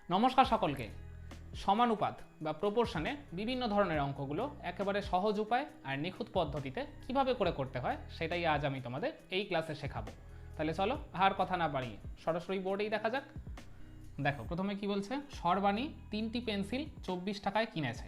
নমস্কার সকলকে। সমানুপাত বা প্রপোর্শনে বিভিন্ন ধরনের অঙ্কগুলো একেবারে সহজ উপায় আর নিখুঁত পদ্ধতিতে কিভাবে করে করতে হয় সেটাই আজ আমি তোমাদের এই ক্লাসে শেখাবো। তাহলে চলো আর কথা না বাড়িয়ে সরাসরি বোর্ডেই দেখা যাক। দেখো প্রথমে কি বলছে, সর্বাণী 3টি পেন্সিল 24 টাকায় কিনেছে,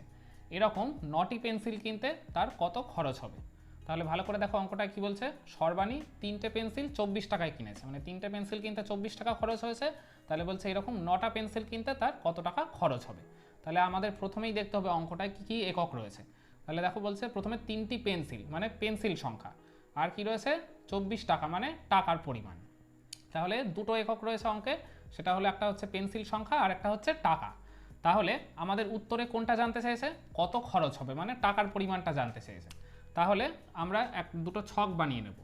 এরকম 9টি পেন্সিল কিনতে তার কত খরচ হবে। তাহলে ভালো করে দেখো অঙ্কটা কি বলছে, সর্বাণী 3টে পেন্সিল 24 টাকায় কিনেছে, মানে 3টে পেন্সিল কিনতে 24 টাকা খরচ হয়েছে। তাহলে বলছে এরকম 9টা পেন্সিল কিনতে তার কত টাকা খরচ হবে। তাহলে আমাদের প্রথমেই দেখতে হবে অঙ্কটায় কী কী একক রয়েছে। তাহলে দেখো বলছে প্রথমে 3টি পেন্সিল মানে পেন্সিল সংখ্যা, আর কি রয়েছে 24 টাকা মানে টাকার পরিমাণ। তাহলে দুটো একক রয়েছে অঙ্কে, সেটা হলো একটা হচ্ছে পেন্সিল সংখ্যা আর একটা হচ্ছে টাকা। তাহলে আমাদের উত্তরে কোনটা জানতে চাইছে, কত খরচ হবে মানে টাকার পরিমাণটা জানতে চেয়েছে। তাহলে আমরা দুটো ছক বানিয়ে নেব।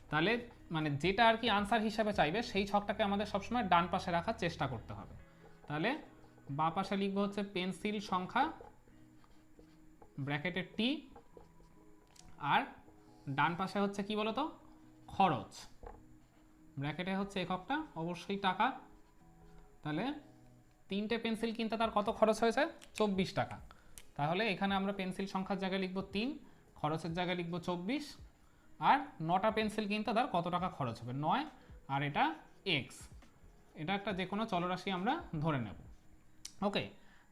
তাহলে মানে যেটা আর কি আনসার হিসাবে চাইবে সেই ছকটাকে আমাদের সবসময় ডান পাশে রাখার চেষ্টা করতে হবে। তাহলে বাঁ পাশে লিখবো হচ্ছে পেন্সিল সংখ্যা ব্র্যাকেটের টি, আর ডান পাশে হচ্ছে কি বলতো খরচ, ব্র্যাকেটে হচ্ছে এককটা অবশ্যই টাকা। তাহলে 3টে পেন্সিল কিনতে তার কত খরচ হয়েছে 24 টাকা। তাহলে এখানে আমরা পেন্সিল সংখ্যার জায়গায় লিখব 3, খরচের জায়গায় লিখব 24, আর 9টা পেন্সিল কিনতে তার কত টাকা খরচ হবে 9, আর এটা এক্স, এটা একটা যে কোনো চলরাশি আমরা ধরে নেব। ওকে,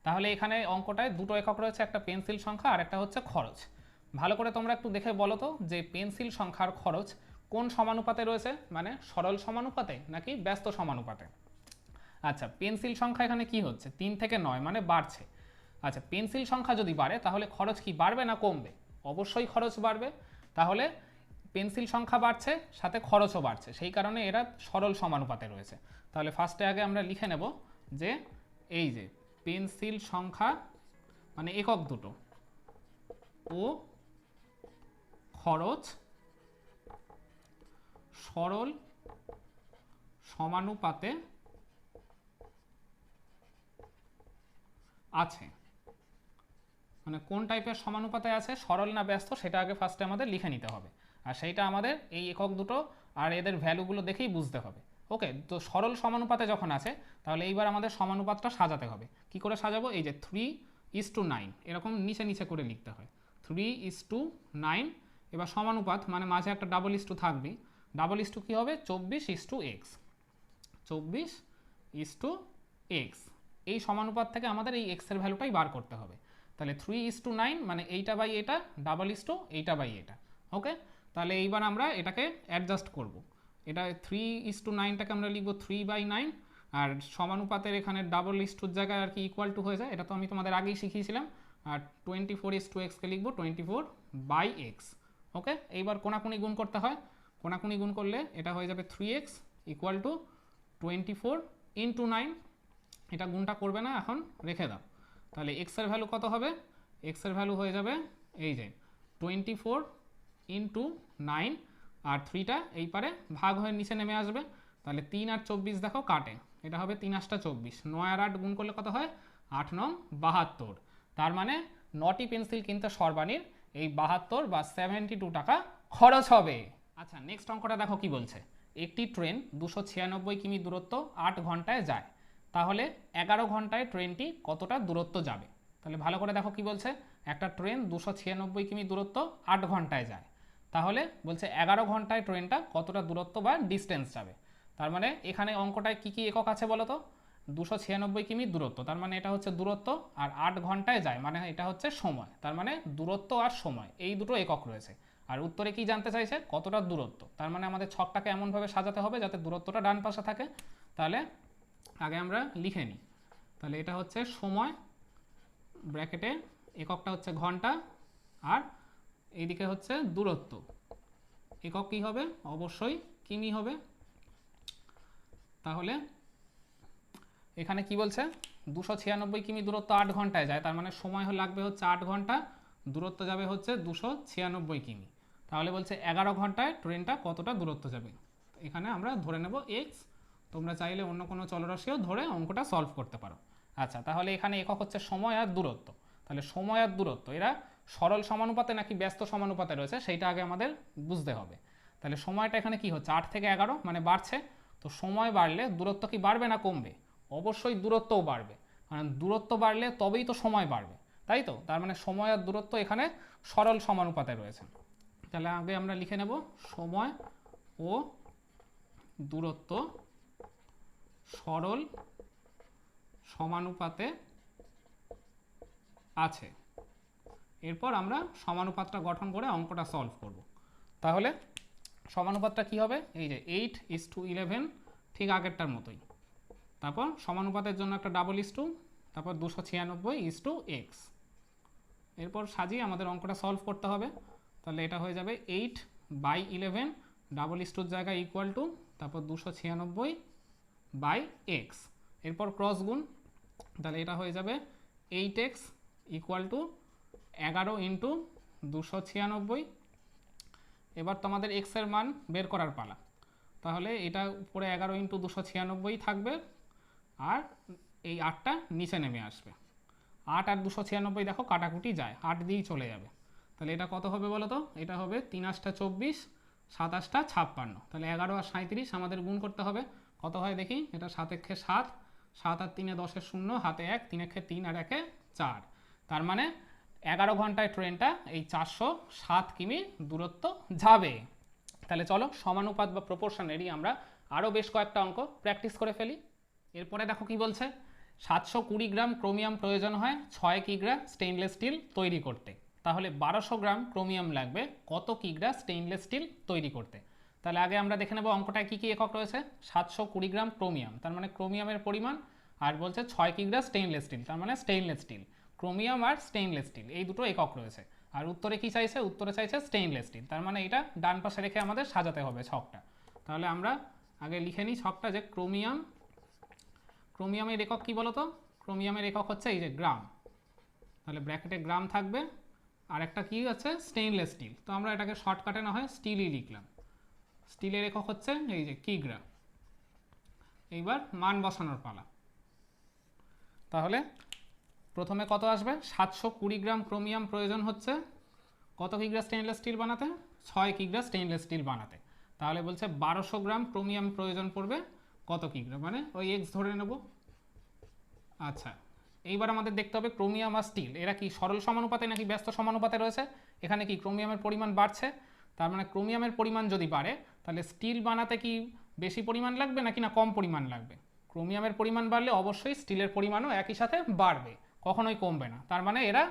তাহলে এখানে অঙ্কটায় দুটো একক রয়েছে, একটা পেন্সিল সংখ্যা আর একটা হচ্ছে খরচ। ভালো করে তোমরা একটু দেখে বলো তো যে পেন্সিল সংখ্যার খরচ কোন সমানুপাতে রয়েছে, মানে সরল সমানুপাতে নাকি ব্যস্ত সমানুপাতে। আচ্ছা, পেন্সিল সংখ্যা এখানে কি হচ্ছে 3 থেকে 9 মানে বাড়ছে। আচ্ছা, পেন্সিল সংখ্যা যদি বাড়ে তাহলে খরচ কি বাড়বে না কমবে? অবশ্যই খরচ বাড়বে। তাহলে পেন্সিল সংখ্যা বাড়ছে সাথে খরচও বাড়ছে, সেই কারণে এরা সরল সমানুপাতে রয়েছে। তাহলে ফার্স্টে আগে আমরা লিখে নেব যে এই যে পেন্সিল সংখ্যা মানে একক দুটো ও খরচ সরল সমানুপাতে আছে। মানে কোন টাইপের সমানুপাতে আছে, সরল না ব্যস্ত, সেটা আগে ফার্স্টে আমাদের লিখে নিতে হবে। আর সেইটা আমাদের এই একক দুটো আর এদের ভ্যালুগুলো দেখেই বুঝতে হবে। ওকে, তো সরল সমানুপাতে যখন আছে তাহলে এইবার আমাদের সমানুপাতটা সাজাতে হবে। কি করে সাজাবো, এই যে 3:9 এরকম নিচে নিচে করে লিখতে হয় 3:9। এবার সমানুপাত মানে মাঝে একটা ডাবল ইস্টু থাকবেই, ডাবল ইস্টু কী হবে 24:x, 24:x। এই সমানুপাত থেকে আমাদের এই এক্সের ভ্যালুটাই বার করতে হবে। তাহলে 3:9 মানে এইটা বাই এটা, ডাবল ইস্টু এইটা বাই এটা। ওকে, তাহলে এইবার আমরা এটাকে অ্যাডজাস্ট করব। এটা 3:9টাকে আমরা লিখবো 3/9, আর সমানুপাতের এখানে ডাবল ইস্টুর জায়গায় আর কি ইকুয়াল টু হয়ে যায়, এটা তো আমি তোমাদের আগেই শিখিয়েছিলাম। আর 24:x-কে লিখবো 24/x। ওকে, এইবার কোনাকুনি গুণ করতে হয়, কোনাকুনি গুণ করলে এটা হয়ে যাবে 3x ইকুয়াল টু 24 × 9। এটা গুণটা করবে না, এখন রেখে দাও। তাহলে এক্সের ভ্যালু কত হবে, এক্সের ভ্যালু হয়ে যাবে এই যে 24 × 9, আর 3টা এই পারে ভাগ হয়ে নিচে নেমে আসবে। তাহলে 3 আর 24 দেখো কাটে, এটা হবে 3 8 24, 9 আর 8 গুণ করলে কত হয় 8 9 72। তার মানে 9টি পেন্সিল কিনতে সর্বাণীর এই 72 বা 72 টাকা খরচ হবে। আচ্ছা, নেক্সট অঙ্কটা দেখো কি বলছে, একটি ট্রেন 296 কিমি দূরত্ব 8 ঘন্টায় যায়, তাহলে 11 ঘন্টায় ট্রেনটি কতটা দূরত্ব যাবে। তাহলে ভালো করে দেখো কি বলছে, একটা ট্রেন 296 কিমি দূরত্ব 8 ঘন্টায় যায়, তাহলে বলছে 11 ঘন্টায় ট্রেনটা কতটা দূরত্ব বা ডিস্টেন্স যাবে। তার মানে এখানে অঙ্কটায় কি কি একক আছে বলো তো, 296 কিমি দূরত্ব, তার মানে এটা হচ্ছে দূরত্ব, আর 8 ঘন্টায় যায় মানে এটা হচ্ছে সময়। তার মানে দূরত্ব আর সময় এই দুটো একক রয়েছে। আর উত্তরে কি জানতে চাইছে, কতটা দূরত্ব। তার মানে আমাদের ছকটাকে এমনভাবে সাজাতে হবে যাতে দূরত্বটা ডান পাশে থাকে। তাহলে আগে আমরা লিখে নিই। তাহলে এটা হচ্ছে সময়, ব্র্যাকেটে এককটা হচ্ছে ঘন্টা, আর এইদিকে হচ্ছে দূরত্ব, একক কী হবে অবশ্যই কিমি হবে। তাহলে এখানে কি বলছে 296 কিমি দূরত্ব 8 ঘন্টায় যায়, তার মানে সময় লাগবে হচ্ছে 8 ঘন্টা, দূরত্ব যাবে হচ্ছে 296 কিমি। তাহলে বলছে 11 ঘন্টায় ট্রেনটা কতটা দূরত্ব যাবে। এখানে আমরা ধরে নেব এক্স, তোমরা চাইলে অন্য কোনো চলরাশিও ধরে অঙ্কটা সলভ করতে পারো। আচ্ছা, তাহলে এখানে একক হচ্ছে সময় আর দূরত্ব। তাহলে সময় আর দূরত্ব এরা সরল সমানুপাতে নাকি ব্যস্ত সমানুপাতে রয়েছে সেইটা আগে আমাদের বুঝতে হবে। তাহলে সময়টা এখানে কি হচ্ছে 8 থেকে 11 মানে বাড়ছে, তো সময় বাড়লে দূরত্ব কি বাড়বে না কমবে? অবশ্যই দূরত্বও বাড়বে। কারণ দূরত্ব বাড়লে তবেই তো সময় বাড়বে, তাই তো? তার মানে সময় আর দূরত্ব এখানে সরল সমানুপাতে রয়েছে। তাহলে আগে আমরা লিখে নেব সময় ও দূরত্ব সরল সমানুপাতে আছে। এরপর আমরা সমানুপাতটা গঠন করে অঙ্কটা সলভ করব। তাহলে সমানুপাতটা কি হবে? এই যে 8:11, ঠিক আগেরটার মতোই। তারপর সমানুপাতের জন্য একটা ডাবল ইস টু, তারপর 296:x। এরপর সাজিয়ে আমাদের অঙ্কটা সলভ করতে হবে। তাহলে এটা হয়ে যাবে 8/11 ডাবল ইস টুর জায়গায় ইকুয়াল টু, তারপর 296/x। এরপর ক্রস গুণ, তাহলে এটা হয়ে যাবে 8x ইকুয়াল টু 11 ইন্টু 296। এবার তোমাদের x এর মান বের করার পালা। তাহলে এটা উপরে 11 ইন্টু 296 থাকবে, আর এই 8টা নিচে নেমে আসবে। 8 আর 296 দেখো কাটাকুটি যায়, 8 দিয়েই চলে যাবে। তাহলে এটা কত হবে বলো তো? এটা হবে 3 8 24, 7 8 56। তাহলে 11 আর 37 আমাদের গুণ করতে হবে। কত হয় দেখি? এটা 7 একে 7, 7 আর 3 10 0, হাতে 1, 3 একে 3 আর 1 4। তার মানে 11 ঘন্টায় ট্রেনটা এই 407 কিমি দূরত্ব যাবে। তাহলে চলো সমানুপাত বা প্রপোর্শনেরই আমরা আরও বেশ কয়েকটা অঙ্ক প্র্যাকটিস করে ফেলি। এরপরে দেখো কি বলছে, 720 গ্রাম ক্রোমিয়াম প্রয়োজন হয় 6 কিগ্রা স্টেইনলেস স্টিল তৈরি করতে। তাহলে 1200 গ্রাম ক্রোমিয়াম লাগবে কত কিগ্রা স্টেইনলেস স্টিল তৈরি করতে? তাহলে আগে আমরা দেখে নেব অঙ্কটায় কী কী একক রয়েছে। 720 গ্রাম ক্রোমিয়াম, তার মানে ক্রোমিয়ামের পরিমাণ, আর বলছে 6 কিগ্রা স্টেইনলেস স্টিল, তার মানে স্টেইনলেস স্টিল। ক্রোমিয়াম আর স্টেইনলেস স্টিল এই দুটো একক রয়েছে। আর উত্তরে কি চাইছে? উত্তরে চাইছে স্টেইনলেস স্টিল, তার মানে এটা ডান পাশে রেখে আমাদের সাজাতে হবে ছকটা। তাহলে আমরা আগে লিখে নিই ছকটা, যে ক্রোমিয়ামের একক কি বলতো? ক্রোমিয়ামের একক হচ্ছে এই যে গ্রাম, তাহলে ব্র্যাকেটে গ্রাম থাকবে। আর একটা কি আছে? স্টেইনলেস স্টিল, তো আমরা এটাকে শর্টকাটে না হয় স্টিলই লিখলাম। স্টিলের একক হচ্ছে এই যে কিগ্রা। এইবার মান বসানোর পালা। তাহলে প্রথমে কত আসবে? 720 গ্রাম ক্রোমিয়াম প্রয়োজন হচ্ছে কত কিগ্রা স্টেইনলেস স্টিল বানাতে? 6 কিগ্রা স্টেইনলেস স্টিল বানাতে। তাহলে বলছে 1200 গ্রাম ক্রোমিয়াম প্রয়োজন পড়বে কত কিগ্রা, মানে ওই এক্স ধরে নেব। আচ্ছা, এইবার আমাদের দেখতে হবে ক্রোমিয়াম আর স্টিল এরা কি সরল সমানুপাতে নাকি ব্যস্ত সমানুপাতে রয়েছে। এখানে কি ক্রোমিয়ামের পরিমাণ বাড়ছে, তার মানে ক্রোমিয়ামের পরিমাণ যদি বাড়ে তাহলে স্টিল বানাতে কি বেশি পরিমাণ লাগবে নাকি না কম পরিমাণ লাগবে? ক্রোমিয়ামের পরিমাণ বাড়লে অবশ্যই স্টিলের পরিমাণও একই সাথে বাড়বে, কখনোই কমবে না। তার মানে এরা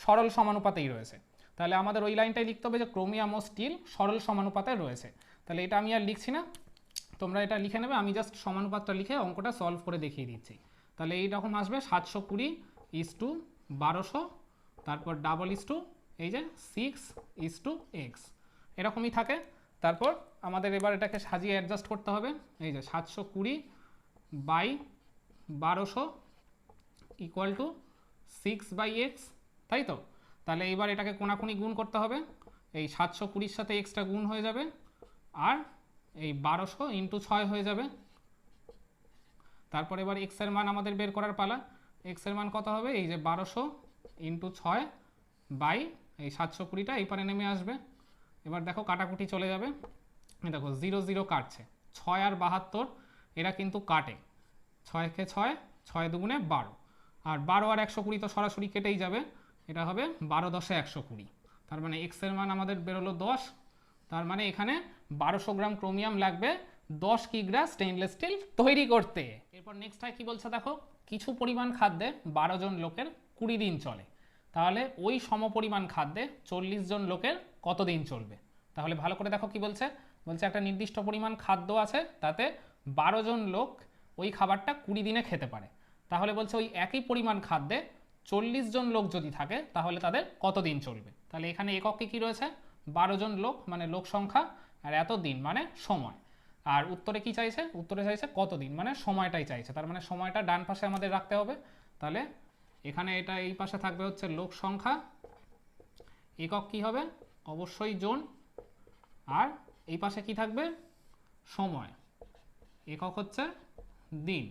সরল সমানুপাতেই রয়েছে। তাহলে আমাদের ওই লাইনটাই লিখতে হবে যে ক্রোমিয়াম ও স্টিল সরল সমানুপাতে রয়েছে। তাহলে এটা আমি আর লিখছি না, তোমরা এটা লিখে নেবে, আমি জাস্ট সমানুপাতটা লিখে অঙ্কটা সলভ করে দেখিয়ে দিচ্ছি। তাহলে এইরকম আসবে 720:1200, তারপর ডাবল ইস টু এই যে 6:x, এরকমই থাকে। তারপর আমাদের এবার এটাকে সাজিয়ে অ্যাডজাস্ট করতে হবে। এই যে 720/1200 ইকুয়াল টু 6/x, তাই তো? তাহলে এবার এটাকে কোনাকুনি গুণ করতে হবে। এই 720-র সাথে এক্সটা গুণ হয়ে যাবে, আর এই 1200 ইন্টু 6 হয়ে যাবে। তারপর এবার এক্স এর মান আমাদের বের করার পালা। এক্স এর মান কত হবে? এই যে 1200 ইন্টু 6 বাই এই 720টা এই পারে নেমে আসবে। এবার দেখো কাটাকুটি চলে যাবে, দেখো 0 0 কাটছে, 6 আর 72 এরা কিন্তু কাটে, 6 কে 6, 6 দুগুণে 12, আর 12 আর 120 তো সরাসরি কেটেই যাবে। এটা হবে 12 10 120, তার মানে এক্স এর মান আমাদের বেরোলো 10। তার মানে এখানে 1200 গ্রাম ক্রোমিয়াম লাগবে 10 কিগ্রা স্টেইনলেস স্টিল তৈরি করতে। এরপর নেক্সট হয় কি বলছে দেখো, কিছু পরিমাণ খাদ্যে 12 জন লোকের 20 দিন চলে, তাহলে ওই সমপরিমাণ খাদ্যে 40 জন লোকের কত দিন চলবে? তাহলে ভালো করে দেখো কি বলছে। বলছে একটা নির্দিষ্ট পরিমাণ খাদ্য আছে, তাতে 12 জন লোক ওই খাবারটা 20 দিনে খেতে পারে। তাহলে বলছে ওই একই পরিমাণ খাদ্যে 40 জন লোক যদি থাকে তাহলে তাদের কত দিন চলবে? তাহলে এখানে এককে কি রয়েছে? 12 জন লোক মানে লোক সংখ্যা, আর এত দিন মানে সময়। আর উত্তরে কি চাইছে? উত্তরে চাইছে কত দিন, মানে সময়টাই চাইছে। তার মানে সময়টা ডান পাশে আমাদের রাখতে হবে। তাহলে এখানে এটা এই পাশে থাকবে হচ্ছে লোক সংখ্যা, একক কি হবে? অবশ্যই জন, আর এই পাশে কি থাকবে? সময়, একক হচ্ছে দিন।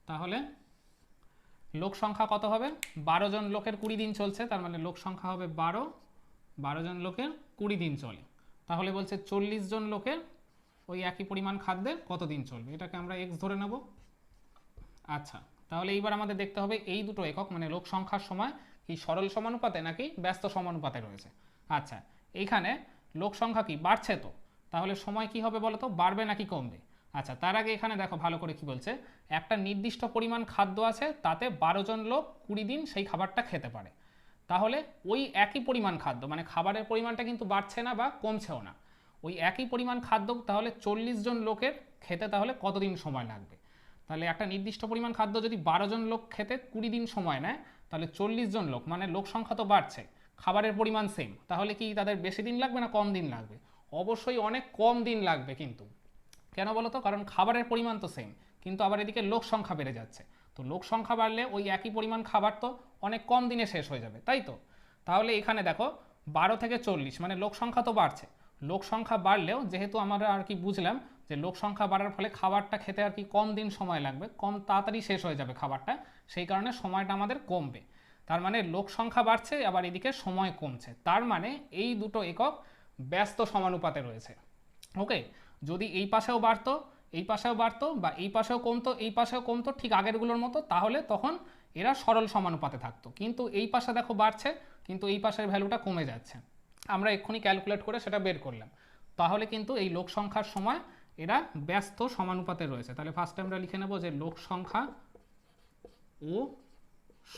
তাহলে লোক সংখ্যা কত হবে? 12 জন লোকের 20 দিন চলছে, তার মানে লোক সংখ্যা হবে 12, 12 জন লোকের 20 দিন চলে। তাহলে বলছে 40 জন লোকের ওই একই পরিমাণ খাদ্যে কত দিন চলবে, এটাকে আমরা এক্স ধরে নেব। আচ্ছা, তাহলে এইবার আমাদের দেখতে হবে এই দুটো একক মানে লোক সংখ্যার সময় কি সরল সমানুপাতে নাকি ব্যস্ত সমানুপাতে রয়েছে। আচ্ছা, এইখানে লোক সংখ্যা কি বাড়ছে, তো তাহলে সময় কি হবে বলো তো, বাড়বে নাকি কমবে? আচ্ছা, তার আগে এখানে দেখো ভালো করে কি বলছে, একটা নির্দিষ্ট পরিমাণ খাদ্য আছে, তাতে 12 জন লোক 20 দিন সেই খাবারটা খেতে পারে। তাহলে ওই একই পরিমাণ খাদ্য মানে খাবারের পরিমাণটা কিন্তু বাড়ছে না বা কমছেও না, ওই একই পরিমাণ খাদ্য তাহলে 40 জন লোকের খেতে তাহলে কতদিন সময় লাগবে? তাহলে একটা নির্দিষ্ট পরিমাণ খাদ্য যদি 12 জন লোক খেতে 20 দিন সময় নেয়, তাহলে 40 জন লোক মানে লোক সংখ্যা তো বাড়ছে, খাবারের পরিমাণ সেম, তাহলে কি তাদের বেশি দিন লাগবে না কম দিন লাগবে? অবশ্যই অনেক কম দিন লাগবে। কিন্তু কেন বলো তো, কারণ খাবারের পরিমাণ তো সেম, কিন্তু আবার এদিকে লোক সংখ্যা বেড়ে যাচ্ছে, তো লোক সংখ্যা বাড়লে ওই একই পরিমাণ খাবার তো অনেক কম দিনে শেষ হয়ে যাবে, তাই তো? তাহলে এখানে দেখো 12 থেকে 40 মানে লোক সংখ্যা তো বাড়ছে, লোক সংখ্যা বাড়লেও যেহেতু আমরা আর কি বুঝলাম যে লোক সংখ্যা বাড়ার ফলে খাবারটা খেতে আর কি কম দিন সময় লাগবে, কম তাড়াতাড়ি শেষ হয়ে যাবে খাবারটা, সেই কারণে সময়টা আমাদের কমবে। তার মানে লোক সংখ্যা বাড়ছে আবার এদিকে সময় কমছে, তার মানে এই দুটো একক ব্যস্ত সমানুপাতে রয়েছে। ওকে, যদি এই পাশেও বাড়তো এই পাশেও বাড়তো বা এই পাশেও কমতো এই পাশেও কমতো ঠিক আগেরগুলোর মতো, তাহলে তখন এরা সরল সমানুপাতে থাকতো। কিন্তু এই পাশে দেখো বাড়ছে, কিন্তু এই পাশের ভ্যালুটা কমে যাচ্ছে, আমরা এক্ষুনি ক্যালকুলেট করে সেটা বের করলাম। তাহলে কিন্তু এই লোক সংখ্যার সময় এরা ব্যস্ত সমানুপাতে রয়েছে। তাহলে ফার্স্টে আমরা লিখে নেব যে লোক সংখ্যা ও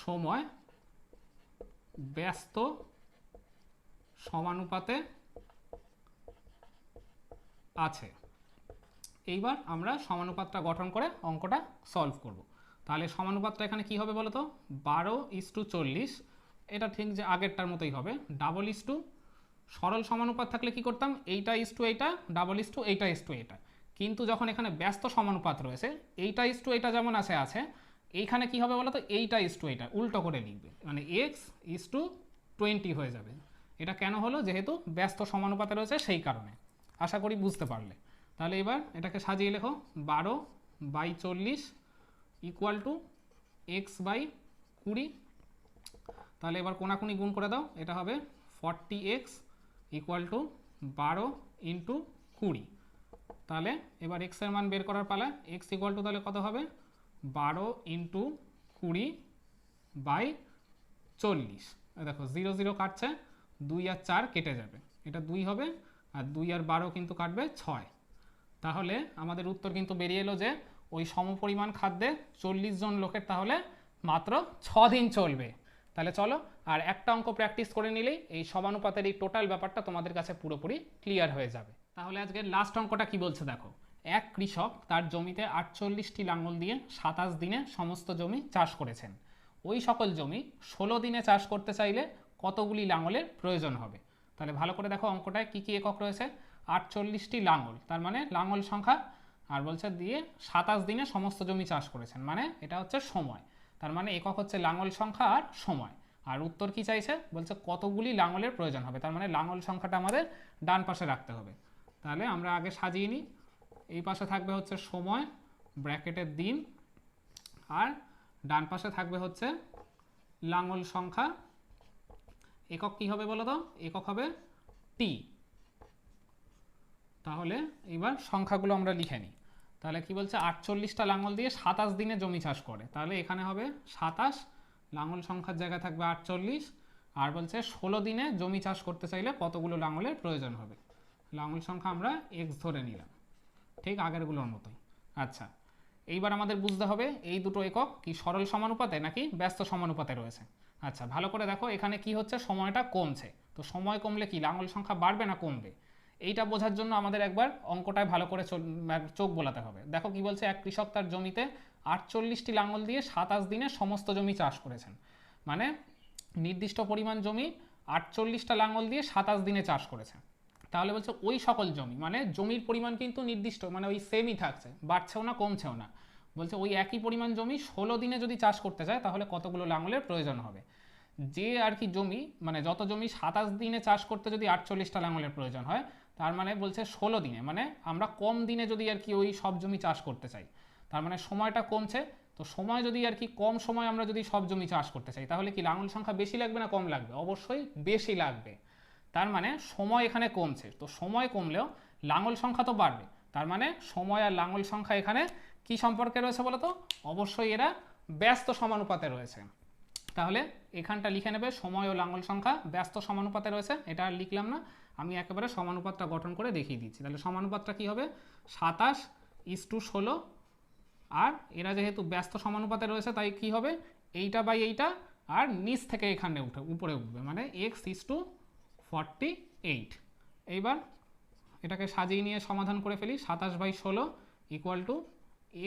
সময় ব্যস্ত সমানুপাতে আছে। এইবার আমরা সমানুপাতটা গঠন করে অঙ্কটা সলভ করব। তাহলে সমানুপাতটা এখানে কি হবে বলো তো, 12:40, এটা ঠিক যে আগেরটার মতোই হবে। ডাবল ইস টু সরল সমানুপাত থাকলে কি করতাম, এইটা ইস টু এইটা, ডাবল ইস টু এইটা ইস টু এইটা। কিন্তু যখন এখানে ব্যস্ত সমানুপাত রয়েছে, এইটা ইস টু এইটা যেমন আছে এইখানে কি হবে বলো তো, এইটা ইস টু এইটা উল্টো করে লিখবে, মানে এক্স ইস টু 20 হয়ে যাবে। এটা কেন হলো, যেহেতু ব্যস্ত সমানুপাতে রয়েছে সেই কারণে। আশা করি বুঝতে পারলে। তাহলে এবার এটাকে সাজিয়ে লেখো, 12/40 ইকুয়াল টু x/20। তাহলে এবার কোনাকুনি গুণ করে দাও, এটা হবে 40x ইকুয়াল টু 12 ইন্টু 20। তাহলে এবার x এর মান বের করার পালা, x ইকুয়াল টু তাহলে কত হবে, 12 ইন্টু 20/40। দেখো 0 0 কাটছে, 2 আর 4 কেটে যাবে, এটা 2 হবে, আর 2 আর 12 কিন্তু কাটবে 6। তাহলে আমাদের উত্তর কিন্তু বেরিয়ে এলো যে ওই সমপরিমাণ খাদ্যে 40 জন লোকের তাহলে মাত্র 6 দিন চলবে। তাহলে চলো আর একটা অঙ্ক প্র্যাকটিস করে নিলেই এই সমানুপাতের এই টোটাল ব্যাপারটা তোমাদের কাছে পুরোপুরি ক্লিয়ার হয়ে যাবে। তাহলে আজকের লাস্ট অঙ্কটা কি বলছে দেখো, এক কৃষক তার জমিতে 48টি লাঙল দিয়ে 27 দিনে সমস্ত জমি চাষ করেছেন। ওই সকল জমি 16 দিনে চাষ করতে চাইলে কতগুলি লাঙলের প্রয়োজন হবে? তাহলে ভালো করে দেখো অঙ্কটায় কি কি একক রয়েছে, 48টি লাঙল তার মানে লাঙল সংখ্যা, আর বলছে দিয়ে 27 দিনে সমস্ত জমি চাষ করেছেন, মানে এটা হচ্ছে সময়, তার মানে একক হচ্ছে লাঙল সংখ্যা আর সময়। আর উত্তর কি চাইছে, বলছে কতগুলি লাঙলের প্রয়োজন হবে, তার মানে লাঙল সংখ্যাটা আমাদের ডান পাশে রাখতে হবে। তাহলে আমরা আগে সাজিয়ে নিই, এই পাশে থাকবে হচ্ছে সময় ব্র্যাকেটের দিন, আর ডান পাশে থাকবে হচ্ছে লাঙল সংখ্যা। একক কি হবে বলো তো, একক হবে টি। তাহলে এবার সংখ্যাগুলো আমরা লিখে নিই। তাহলে কি বলছে, 48টা লাঙল দিয়ে 27 দিনে জমি চাষ করে, তাহলে এখানে হবে 27, লাঙল সংখ্যার জায়গায় থাকবে 48, আর বলছে 16 দিনে জমি চাষ করতে চাইলে কতগুলো লাঙলের প্রয়োজন হবে। লাঙল সংখ্যা আমরা x ধরে নিলাম, ঠিক আগেরগুলোর মতোই। আচ্ছা, এইবার আমাদের বুঝতে হবে এই দুটো একক কি সরল সমানুপাতে নাকি ব্যস্ত সমানুপাতে রয়েছে। আচ্ছা, ভালো করে দেখো এখানে কি হচ্ছে, সময়টা কমছে, তো সময় কমলে কি লাঙল সংখ্যা বাড়বে না কমবে? এইটা বোঝার জন্য আমাদের একবার অঙ্কটায় ভালো করে চোখ বোলাতে হবে। দেখো কি বলছে, এক কৃষক তার জমিতে 48টি লাঙল দিয়ে 27 দিনে সমস্ত জমি চাষ করেছেন, মানে নির্দিষ্ট পরিমাণ জমি 48টা লাঙল দিয়ে 27 দিনে চাষ করেছেন। তাহলে বলছে ওই সকল জমি, মানে জমির পরিমাণ কিন্তু নির্দিষ্ট, মানে ওই সেমই থাকছে, বাড়ছেও না কমছেও না। বলছে ওই একই পরিমাণ জমি 16 দিনে যদি চাষ করতে চায় তাহলে কতগুলো লাঙলের প্রয়োজন হবে। যে আর কি জমি, মানে যত জমি 27 দিনে চাষ করতে যদি 48টা লাঙলের প্রয়োজন হয়, তার মানে বলছে 16 দিনে, মানে আমরা কম দিনে যদি আর কি ওই সব জমি চাষ করতে চাই, তার মানে সময়টা কমছে, তো সময় যদি আর কি কম সময় আমরা যদি সব জমি চাষ করতে চাই, তাহলে কি লাঙল সংখ্যা বেশি লাগবে না কম লাগবে? অবশ্যই বেশি লাগবে। তার মানে সময় এখানে কমছে, তো সময় কমলেও লাঙল সংখ্যা তো বাড়বে, তার মানে সময় আর লাঙল সংখ্যা এখানে কি সম্পর্কে রয়েছে বলো তো? অবশ্যই এরা ব্যস্ত সমানুপাতে রয়েছে। তাহলে এখানটা লিখে নেবে সময় ও লাঙ্গল সংখ্যা ব্যস্ত সমানুপাতে রয়েছে। এটা আর লিখলাম না, আমি একেবারে সমানুপাতটা গঠন করে দেখিয়ে দিচ্ছি। তাহলে সমানুপাতটা কি হবে? 27:16। আর এরা যেহেতু ব্যস্ত সমানুপাতে রয়েছে তাই কি হবে? এইটা বাই এইটা, আর নিচ থেকে এখানে উপরে উঠবে, মানে x:48। এইবার এটাকে সাজিয়ে নিয়ে সমাধান করে ফেলি। 27/16 ইকুয়াল টু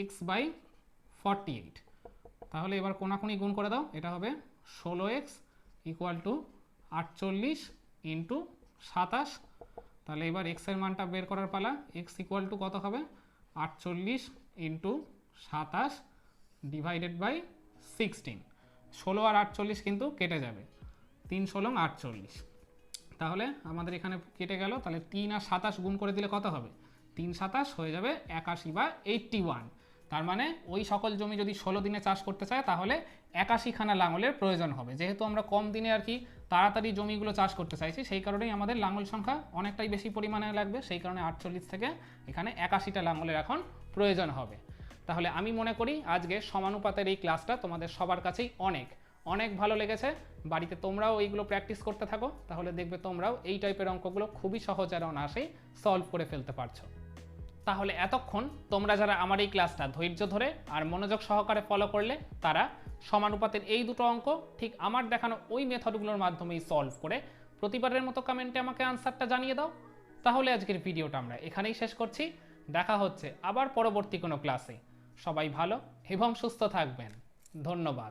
x/48। তাহলে এবার কোনাকুনি গুণ করে দাও, এটা হবে 16x ইকুয়াল টু 48 ইন্টু 27। তাহলে এবার x এর মানটা বের করার পালা। x ইকুয়াল টু কত হবে? 48 ইন্টু 27 ডিভাইডেড বাই 16। 16 আর 48 কিন্তু কেটে যাবে, 3 × 48। তাহলে আমাদের এখানে কেটে গেল। তাহলে 3 আর 27 গুণ করে দিলে কত হবে? 3 × 27 হয়ে যাবে 81 বা 81। তার মানে ওই সকল জমি যদি 16 দিনে চাষ করতে চায় তাহলে 81খানা লাঙলের প্রয়োজন হবে। যেহেতু আমরা কম দিনে আর কি তাড়াতাড়ি জমিগুলো চাষ করতে চাইছি, সেই কারণেই আমাদের লাঙল সংখ্যা অনেকটাই বেশি পরিমাণে লাগবে। সেই কারণে 48 থেকে এখানে 81টা লাঙলের এখন প্রয়োজন হবে। তাহলে আমি মনে করি আজকে সমানুপাতের এই ক্লাসটা তোমাদের সবার কাছেই অনেক অনেক ভালো লেগেছে। বাড়িতে তোমরাও এইগুলো প্র্যাকটিস করতে থাকো, তাহলে দেখবে তোমরাও এই টাইপের অঙ্কগুলো খুবই সহজ আর অনায়াসেই সলভ করে ফেলতে পারছো। তাহলে এতক্ষণ তোমরা যারা আমার এই ক্লাসটা ধৈর্য ধরে আর মনোযোগ সহকারে ফলো করলে, তারা সমানুপাতের এই দুটো অঙ্ক ঠিক আমার দেখানো ওই মেথডগুলোর মাধ্যমেই সলভ করে প্রতিবারের মতো কমেন্টে আমাকে আনসারটা জানিয়ে দাও। তাহলে আজকের ভিডিওটা আমরা এখানেই শেষ করছি। দেখা হচ্ছে আবার পরবর্তী কোনো ক্লাসে। সবাই ভালো এবং সুস্থ থাকবেন। ধন্যবাদ।